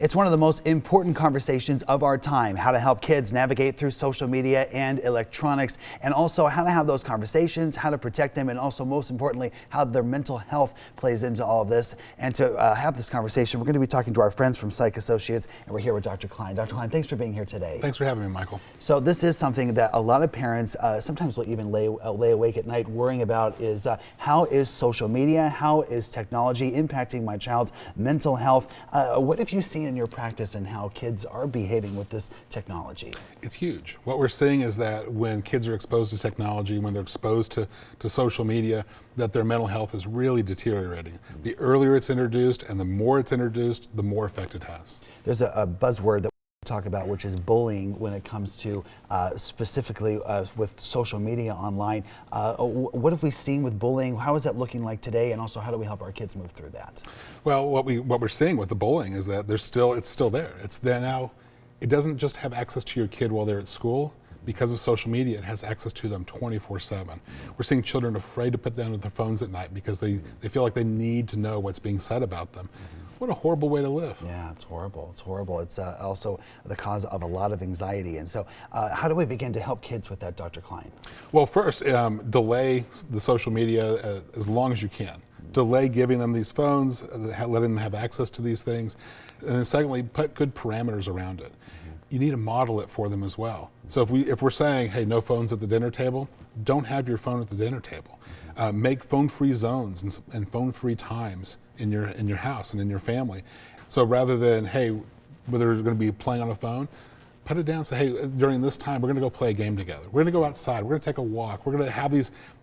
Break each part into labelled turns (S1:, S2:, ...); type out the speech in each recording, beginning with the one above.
S1: It's one of the most important conversations of our time, how to help kids navigate through social media and electronics, and also how to have those conversations, how to protect them, and also most importantly, how their mental health plays into all of this. And to have this conversation, we're going to be talking to our friends from Psych Associates, and we're here with Dr. Klein. Dr. Klein, thanks for being here today.
S2: Thanks for having me, Michael.
S1: So this is something that a lot of parents sometimes will even lay awake at night worrying about is how is social media, how is technology impacting my child's mental health? What have you seen in your practice and how kids are behaving with this technology?
S2: It's huge. What we're seeing is that when kids are exposed to technology, when they're exposed to social media, that their mental health is really deteriorating. The earlier it's introduced and the more it's introduced, the more effect it has.
S1: There's a buzzword that talk about, which is bullying when it comes to specifically with social media online. What have we seen with bullying? How is that looking like today? And also, how do we help our kids move through that?
S2: Well, what we're seeing with the bullying is that it's still there. It's there now. It doesn't just have access to your kid while they're at school. Because of social media, it has access to them 24/7. We're seeing children afraid to put down their phones at night because they feel like they need to know what's being said about them. What a horrible way to live.
S1: Yeah, it's horrible. It's horrible. It's also the cause of a lot of anxiety. And so how do we begin to help kids with that, Dr. Klein?
S2: Well, first, delay the social media as long as you can. Delay giving them these phones, letting them have access to these things. And then secondly, put good parameters around it. You need to model it for them as well. So if we're saying, hey, no phones at the dinner table, don't have your phone at the dinner table. Make phone-free zones and phone-free times in your house and in your family. So rather than, hey, whether they're going to be playing on a phone, put it down and say, hey, during this time, we're going to go play a game together. We're going to go outside. We're going to take a walk. We're going to have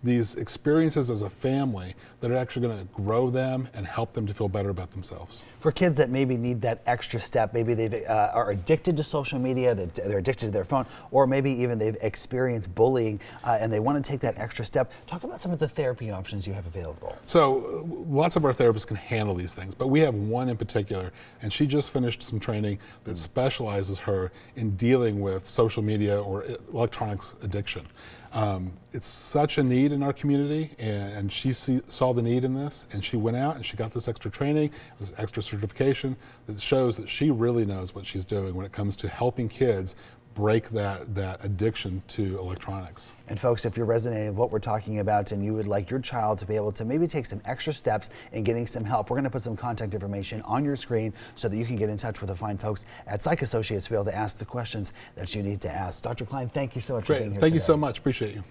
S2: these experiences as a family that are actually going to grow them and help them to feel better about themselves.
S1: For kids that maybe need that extra step, maybe they are addicted to social media, they're addicted to their phone, or maybe even they've experienced bullying and they want to take that extra step. Talk about some of the therapy options you have available.
S2: So lots of our therapists can handle these things, but we have one in particular, and she just finished some training that specializes her in dealing with social media or electronics addiction. It's such a need in our community, and she saw the need in this, and she went out and she got this extra training, this extra certification that shows that she really knows what she's doing when it comes to helping kids break that addiction to electronics.
S1: And folks, if you're resonating with what we're talking about and you would like your child to be able to maybe take some extra steps in getting some help, we're going to put some contact information on your screen so that you can get in touch with the fine folks at Psych Associates to be able to ask the questions that you need to ask. Dr. Klein, thank you so much for being here
S2: Thank you
S1: today.
S2: so much. Appreciate you.